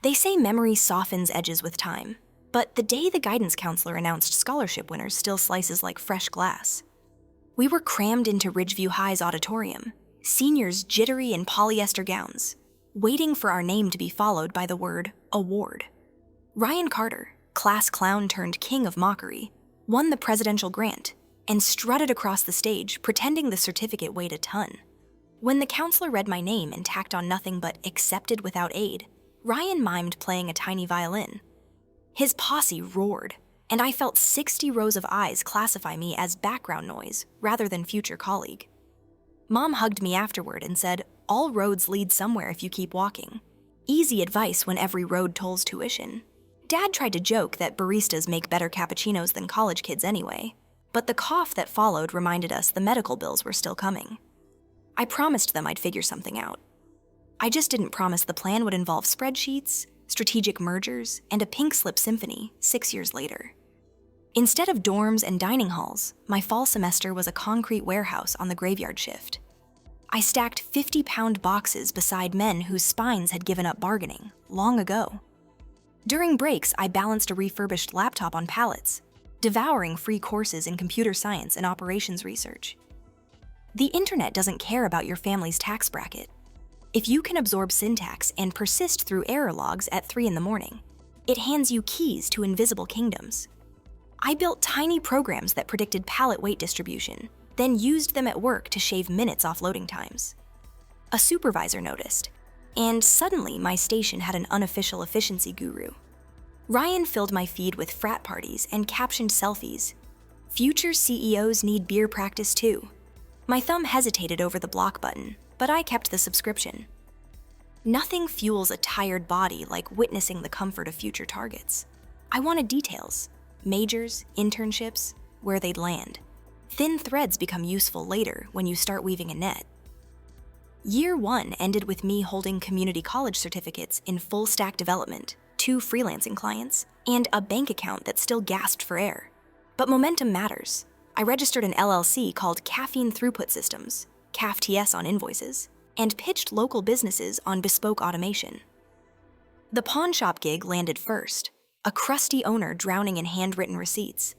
They say memory softens edges with time, but the day the guidance counselor announced scholarship winners still slices like fresh glass. We were crammed into Ridgeview High's auditorium, seniors jittery in polyester gowns, waiting for our name to be followed by the word award. Ryan Carter, class clown turned king of mockery, won the presidential grant and strutted across the stage pretending the certificate weighed a ton. When the counselor read my name and tacked on nothing but accepted without aid, Ryan mimed playing a tiny violin. His posse roared, and I felt 60 rows of eyes classify me as background noise rather than future colleague. Mom hugged me afterward and said, "All roads lead somewhere if you keep walking." Easy advice when every road tolls tuition. Dad tried to joke that baristas make better cappuccinos than college kids anyway, but the cough that followed reminded us the medical bills were still coming. I promised them I'd figure something out. I just didn't promise the plan would involve spreadsheets, strategic mergers, and a pink slip symphony 6 years later. Instead of dorms and dining halls, my fall semester was a concrete warehouse on the graveyard shift. I stacked 50-pound boxes beside men whose spines had given up bargaining long ago. During breaks, I balanced a refurbished laptop on pallets, devouring free courses in computer science and operations research. The internet doesn't care about your family's tax bracket. If you can absorb syntax and persist through error logs at 3 in the morning, it hands you keys to invisible kingdoms. I built tiny programs that predicted pallet weight distribution, then used them at work to shave minutes off loading times. A supervisor noticed, and suddenly my station had an unofficial efficiency guru. Ryan filled my feed with frat parties and captioned selfies. "Future CEOs need beer practice too." My thumb hesitated over the block button, but I kept the subscription. Nothing fuels a tired body like witnessing the comfort of future targets. I wanted details, majors, internships, where they'd land. Thin threads become useful later when you start weaving a net. Year 1 ended with me holding community college certificates in full stack development, 2 freelancing clients, and a bank account that still gasped for air. But momentum matters. I registered an LLC called Caffeine Throughput Systems, CAFTS on invoices, and pitched local businesses on bespoke automation. The pawn shop gig landed first, a crusty owner drowning in handwritten receipts.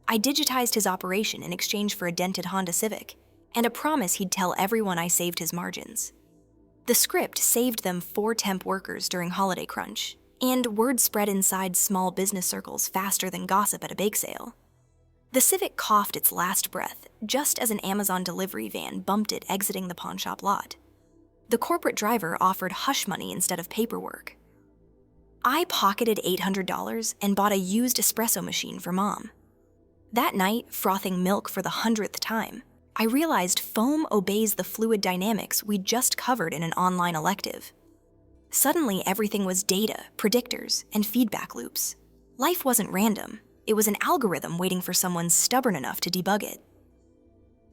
I digitized his operation in exchange for a dented Honda Civic, and a promise he'd tell everyone I saved his margins. The script saved them 4 temp workers during holiday crunch, and word spread inside small business circles faster than gossip at a bake sale. The Civic coughed its last breath just as an Amazon delivery van bumped it exiting the pawn shop lot. The corporate driver offered hush money instead of paperwork. I pocketed $800 and bought a used espresso machine for Mom. That night, frothing milk for the 100th time, I realized foam obeys the fluid dynamics we'd just covered in an online elective. Suddenly, everything was data, predictors, and feedback loops. Life wasn't random. It was an algorithm waiting for someone stubborn enough to debug it.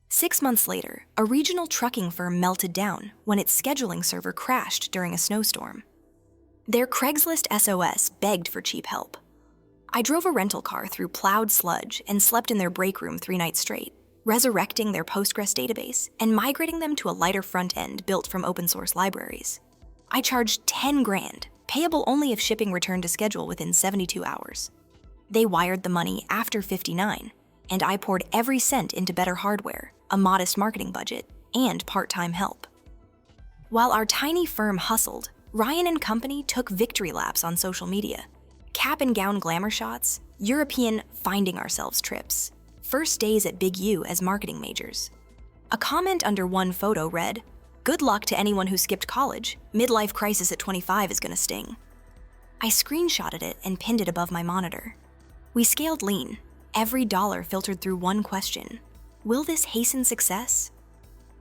6 months later, a regional trucking firm melted down when its scheduling server crashed during a snowstorm. Their Craigslist SOS begged for cheap help. I drove a rental car through plowed sludge and slept in their break room 3 nights straight, resurrecting their Postgres database and migrating them to a lighter front end built from open source libraries. I charged $10 grand, payable only if shipping returned to schedule within 72 hours. They wired the money after 59, and I poured every cent into better hardware, a modest marketing budget, and part-time help. While our tiny firm hustled, Ryan and company took victory laps on social media. Cap and gown glamour shots, European finding ourselves trips, first days at Big U as marketing majors. A comment under one photo read, "Good luck to anyone who skipped college. Midlife crisis at 25 is gonna sting." I screenshotted it and pinned it above my monitor. We scaled lean. Every dollar filtered through one question. Will this hasten success?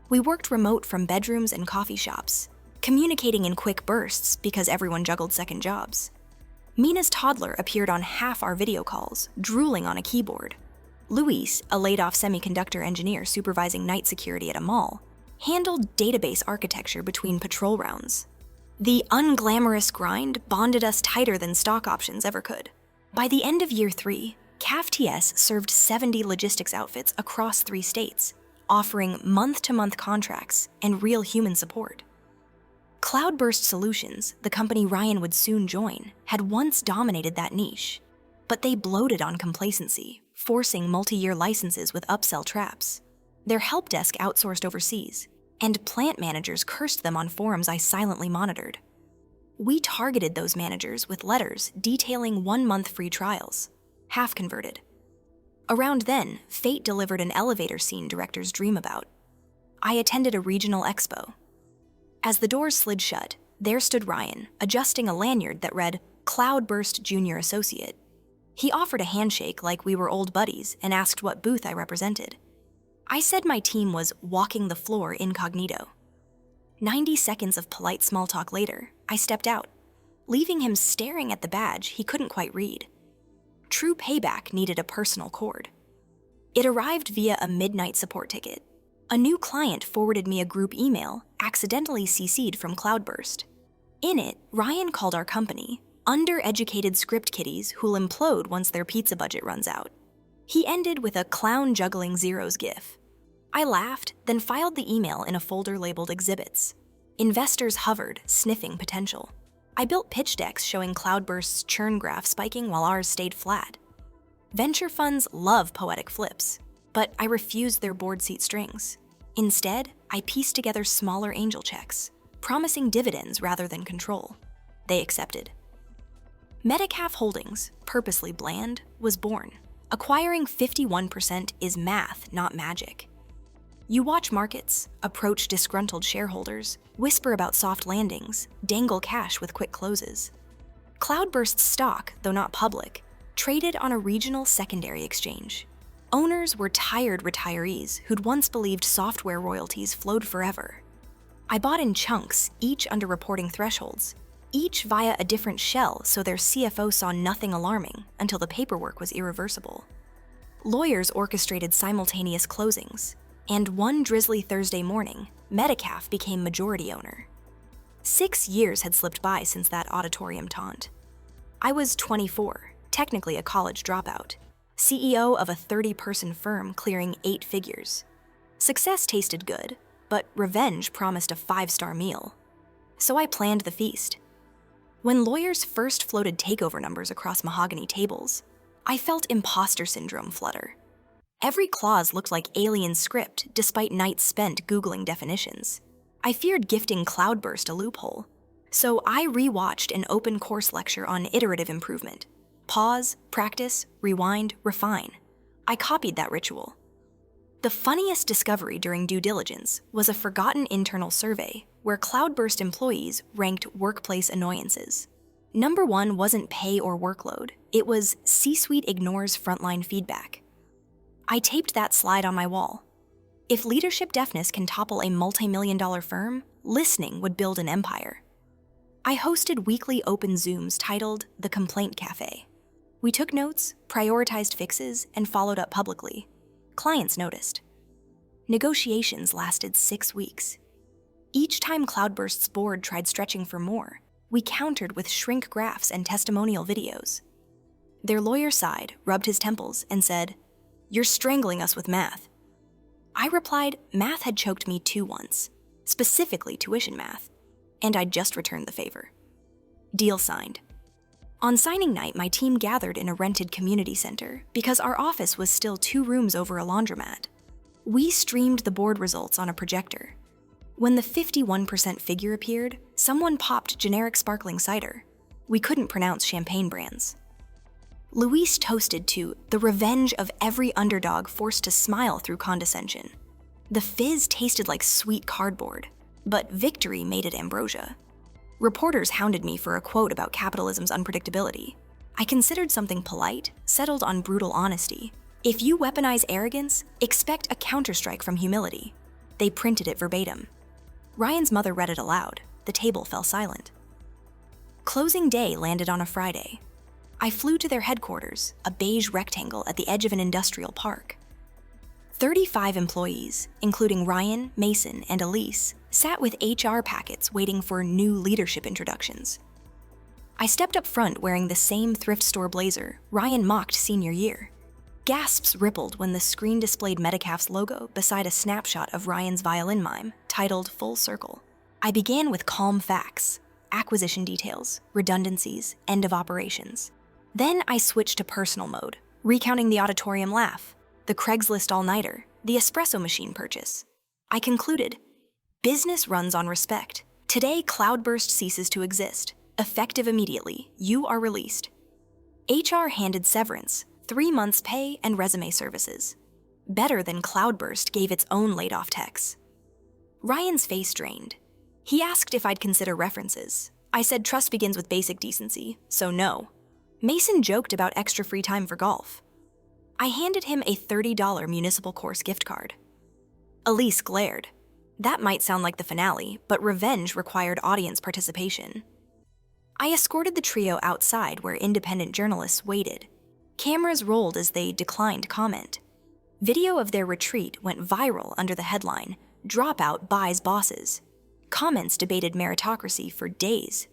We worked remote from bedrooms and coffee shops, communicating in quick bursts because everyone juggled second jobs. Mina's toddler appeared on half our video calls, drooling on a keyboard. Luis, a laid-off semiconductor engineer supervising night security at a mall, handled database architecture between patrol rounds. The unglamorous grind bonded us tighter than stock options ever could. By the end of year 3, CAFTS served 70 logistics outfits across 3 states, offering month-to-month contracts and real human support. Cloudburst Solutions, the company Ryan would soon join, had once dominated that niche. But they bloated on complacency, forcing multi-year licenses with upsell traps. Their help desk outsourced overseas, and plant managers cursed them on forums I silently monitored. We targeted those managers with letters detailing 1-month free trials, half converted. Around then, fate delivered an elevator scene directors dream about. I attended a regional expo. As the doors slid shut, there stood Ryan, adjusting a lanyard that read Cloudburst Junior Associate. He offered a handshake like we were old buddies and asked what booth I represented. I said my team was walking the floor incognito. 90 seconds of polite small talk later, I stepped out, leaving him staring at the badge he couldn't quite read. True payback needed a personal chord. It arrived via a midnight support ticket. A new client forwarded me a group email, accidentally CC'd from Cloudburst. In it, Ryan called our company undereducated script kiddies who'll implode once their pizza budget runs out. He ended with a clown juggling zeros gif. I laughed, then filed the email in a folder labeled Exhibits. Investors hovered, sniffing potential. I built pitch decks showing Cloudburst's churn graph spiking while ours stayed flat. Venture funds love poetic flips, but I refused their board seat strings. Instead, I pieced together smaller angel checks, promising dividends rather than control. They accepted. Metacalf Holdings, purposely bland, was born. Acquiring 51% is math, not magic. You watch markets, approach disgruntled shareholders, whisper about soft landings, dangle cash with quick closes. Cloudburst's stock, though not public, traded on a regional secondary exchange. Owners were tired retirees who'd once believed software royalties flowed forever. I bought in chunks, each under reporting thresholds, each via a different shell so their CFO saw nothing alarming until the paperwork was irreversible. Lawyers orchestrated simultaneous closings, and one drizzly Thursday morning, Metacalf became majority owner. 6 years had slipped by since that auditorium taunt. I was 24, technically a college dropout, CEO of a 30-person firm clearing 8 figures. Success tasted good, but revenge promised a 5-star meal. So I planned the feast. When lawyers first floated takeover numbers across mahogany tables, I felt imposter syndrome flutter. Every clause looked like alien script despite nights spent Googling definitions. I feared gifting Cloudburst a loophole. So I rewatched an open course lecture on iterative improvement. Pause, practice, rewind, refine. I copied that ritual. The funniest discovery during due diligence was a forgotten internal survey where Cloudburst employees ranked workplace annoyances. Number 1 wasn't pay or workload, it was C-suite ignores frontline feedback. I taped that slide on my wall. If leadership deafness can topple a multi-million-dollar firm, listening would build an empire. I hosted weekly open Zooms titled The Complaint Cafe. We took notes, prioritized fixes, and followed up publicly. Clients noticed. Negotiations lasted 6 weeks. Each time Cloudburst's board tried stretching for more, we countered with shrink graphs and testimonial videos. Their lawyer sighed, rubbed his temples, and said, "You're strangling us with math." I replied math had choked me too once, specifically tuition math, and I'd just returned the favor. Deal signed. On signing night, my team gathered in a rented community center because our office was still 2 rooms over a laundromat. We streamed the board results on a projector. When the 51% figure appeared, someone popped generic sparkling cider. We couldn't pronounce champagne brands. Luis toasted to the revenge of every underdog forced to smile through condescension. The fizz tasted like sweet cardboard, but victory made it ambrosia. Reporters hounded me for a quote about capitalism's unpredictability. I considered something polite, settled on brutal honesty. If you weaponize arrogance, expect a counterstrike from humility. They printed it verbatim. Ryan's mother read it aloud. The table fell silent. Closing day landed on a Friday. I flew to their headquarters, a beige rectangle at the edge of an industrial park. 35 employees, including Ryan, Mason, and Elise, sat with HR packets waiting for new leadership introductions. I stepped up front wearing the same thrift store blazer Ryan mocked senior year. Gasps rippled when the screen displayed Metacalf's logo beside a snapshot of Ryan's violin mime, titled Full Circle. I began with calm facts, acquisition details, redundancies, end of operations. Then I switched to personal mode, recounting the auditorium laugh, the Craigslist all-nighter, the espresso machine purchase. I concluded, business runs on respect. Today, Cloudburst ceases to exist. Effective immediately, you are released. HR handed severance, 3 months' pay and resume services. Better than Cloudburst gave its own laid-off techs. Ryan's face drained. He asked if I'd consider references. I said trust begins with basic decency, so no. Mason joked about extra free time for golf. I handed him a $30 municipal course gift card. Elise glared. That might sound like the finale, but revenge required audience participation. I escorted the trio outside where independent journalists waited. Cameras rolled as they declined comment. Video of their retreat went viral under the headline, "Dropout buys bosses." Comments debated meritocracy for days.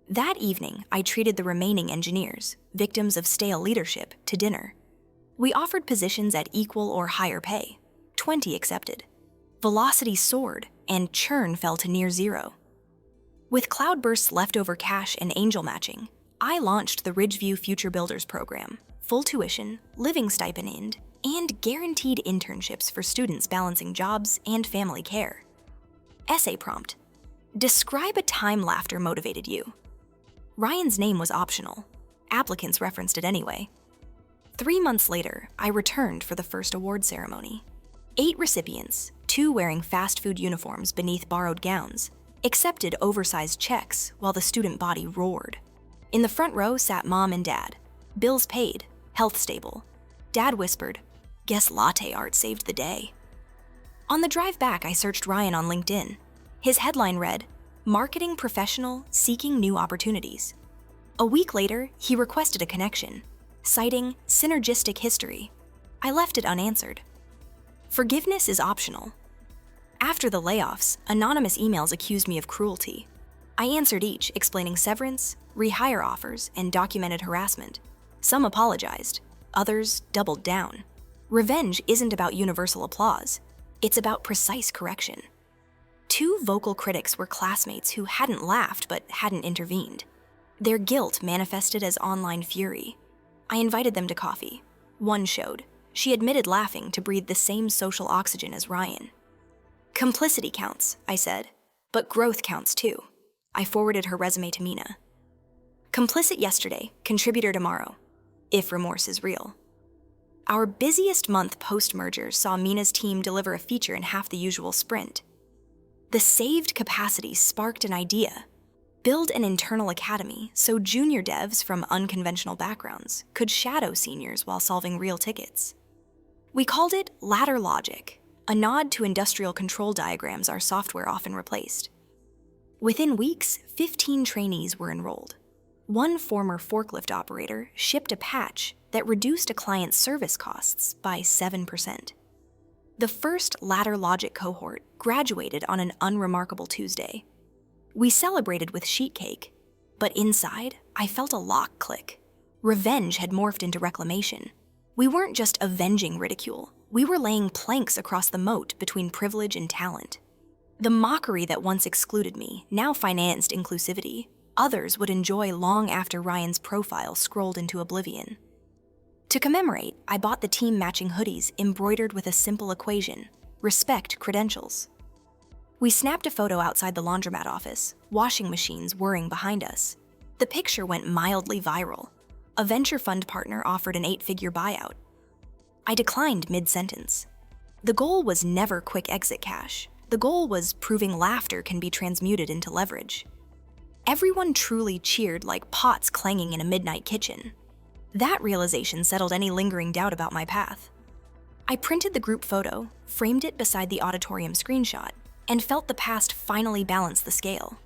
That evening, I treated the remaining engineers, victims of stale leadership, to dinner. We offered positions at equal or higher pay. 20 accepted. Velocity soared, and churn fell to near zero. With Cloudburst's leftover cash and angel matching, I launched the Ridgeview Future Builders program, full tuition, living stipend, and guaranteed internships for students balancing jobs and family care. Essay prompt: describe a time laughter motivated you. Ryan's name was optional. Applicants referenced it anyway. 3 months later, I returned for the first award ceremony. 8 recipients, 2 wearing fast food uniforms beneath borrowed gowns, accepted oversized checks while the student body roared. In the front row sat mom and dad. Bills paid, health stable. Dad whispered, "Guess latte art saved the day." On the drive back, I searched Ryan on LinkedIn. His headline read, "Marketing professional seeking new opportunities." A week later, he requested a connection, citing synergistic history. I left it unanswered. Forgiveness is optional. After the layoffs, anonymous emails accused me of cruelty. I answered each, explaining severance, rehire offers, and documented harassment. Some apologized, others doubled down. Revenge isn't about universal applause. It's about precise correction. 2 vocal critics were classmates who hadn't laughed but hadn't intervened. Their guilt manifested as online fury. I invited them to coffee. One showed. She admitted laughing to breathe the same social oxygen as Ryan. Complicity counts, I said, but growth counts too. I forwarded her resume to Mina. Complicit yesterday, contributor tomorrow, if remorse is real. Our busiest month post-merger saw Mina's team deliver a feature in half the usual sprint. The saved capacity sparked an idea: build an internal academy so junior devs from unconventional backgrounds could shadow seniors while solving real tickets. We called it Ladder Logic, a nod to industrial control diagrams our software often replaced. Within weeks, 15 trainees were enrolled. One former forklift operator shipped a patch that reduced a client's service costs by 7%. The first Ladder Logic cohort graduated on an unremarkable Tuesday. We celebrated with sheet cake, but inside, I felt a lock click. Revenge had morphed into reclamation. We weren't just avenging ridicule, we were laying planks across the moat between privilege and talent. The mockery that once excluded me now financed inclusivity. Others would enjoy long after Ryan's profile scrolled into oblivion. To commemorate, I bought the team matching hoodies embroidered with a simple equation: respect credentials. We snapped a photo outside the laundromat office, washing machines whirring behind us. The picture went mildly viral. A venture fund partner offered an 8-figure buyout. I declined mid-sentence. The goal was never quick exit cash. The goal was proving laughter can be transmuted into leverage. Everyone truly cheered like pots clanging in a midnight kitchen. That realization settled any lingering doubt about my path. I printed the group photo, framed it beside the auditorium screenshot, and felt the past finally balance the scale.